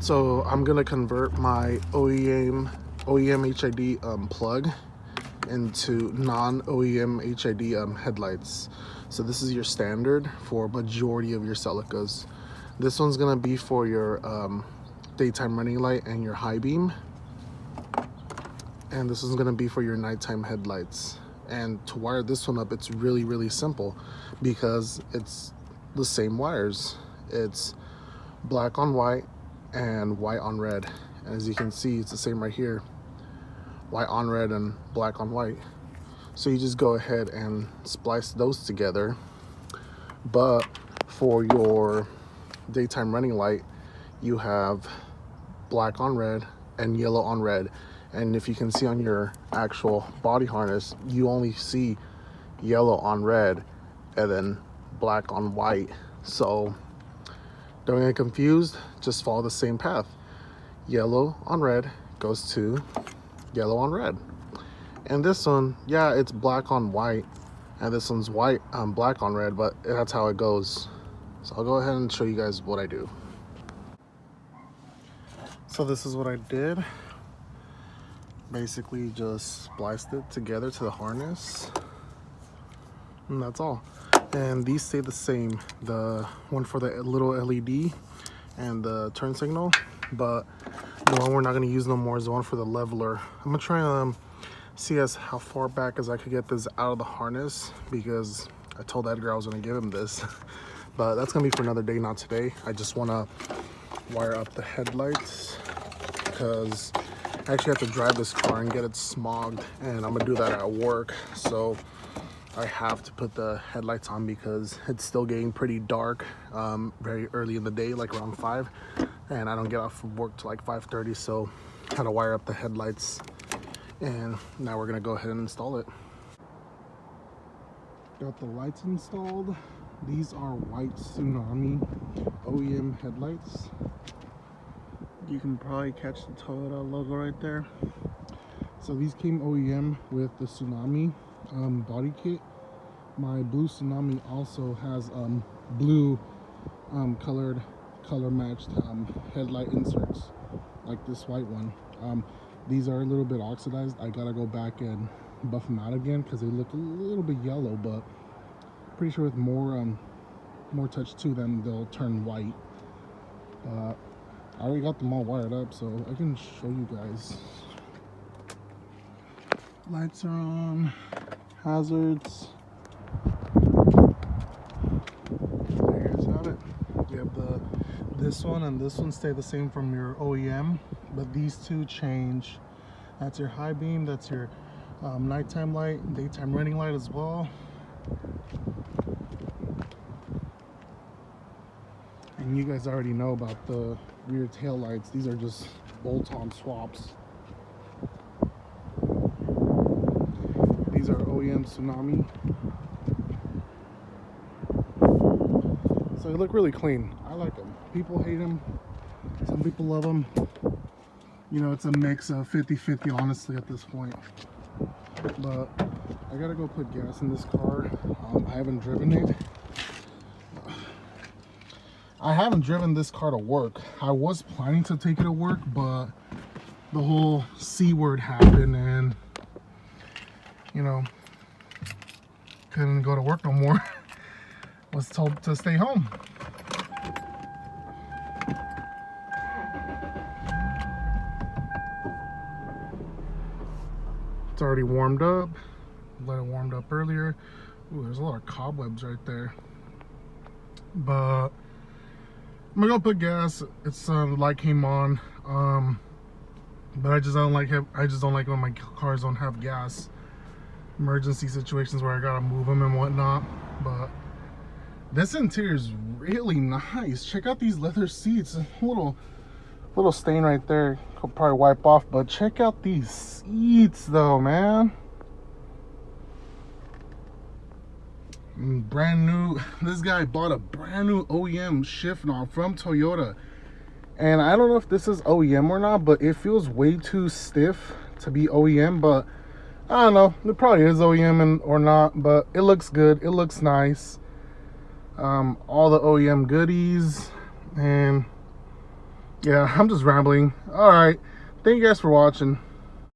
So I'm gonna convert my OEM HID plug into non-OEM HID headlights. So this is your standard for majority of your Celicas. This one's gonna be for your daytime running light and your high beam, and this is gonna be for your nighttime headlights. And to wire this one up, it's really simple because it's the same wires. It's black on white and white on red. And as you can see, it's the same right here, white on red and black on white. So you just go ahead and splice those together. But for your daytime running light, you have black on red and yellow on red. And if you can see on your actual body harness, you only see yellow on red and then black on white. So don't get confused, just follow the same path. Yellow on red goes to yellow on red. And this one, yeah, it's black on white, and this one's white black on red, but that's how it goes. So I'll go ahead and show you guys what I do. So this is what I did. Basically just spliced it together to the harness, and that's all. And these stay the same, the one for the little LED and the turn signal, but the one we're not going to use no more is the one for the leveler. I'm gonna try and see how far back as I could get this out of the harness, because I told Edgar I was going to give him this. But that's gonna be for another day, not today. I just want to wire up the headlights because I actually have to drive this car and get it smogged, and I'm gonna do that at work. So I have to put the headlights on because it's still getting pretty dark very early in the day, like around 5, and I don't get off from work till like 5:30. So I had to wire up the headlights, and now we're gonna go ahead and install it. Got the lights installed. These are white Tsunami OEM headlights. You can probably catch the Toyota logo right there. So these came OEM with the Tsunami body kit. My blue Tsunami also has blue color matched headlight inserts like this white one. These are a little bit oxidized. I gotta go back and buff them out again because they look a little bit yellow, but pretty sure with more touch to them they'll turn white. I already got them all wired up, so I can show you guys. Lights are on, hazards. There you guys have it. You have this one and this one stay the same from your OEM, but these two change. That's your high beam, that's your nighttime light, daytime running light as well. And you guys already know about the rear tail lights. These are just bolt-on swaps. These are OEM Tsunami. So they look really clean. I like them. People hate them. Some people love them. You know, it's a mix of 50-50 honestly at this point. But I gotta go put gas in this car. I haven't driven it. I haven't driven this car to work. I was planning to take it to work, but the whole C word happened and, you know, couldn't go to work no more. Was told to stay home. It's already warmed up. Let it warmed up earlier. Ooh, there's a lot of cobwebs right there. But I'm gonna go put gas. It's the light came on, but I just don't like it. I just don't like when my cars don't have gas. Emergency situations where I gotta move them and whatnot. But this interior is really nice. Check out these leather seats. A little stain right there. I'll probably wipe off. But check out these seats, though, man. Brand new. This guy bought a brand new OEM shift knob from Toyota, and I don't know if this is OEM or not, but it feels way too stiff to be OEM. But I don't know, it probably is OEM or not, but it looks good, it looks nice. All the OEM goodies, and Yeah, I'm just rambling. All right, thank you guys for watching.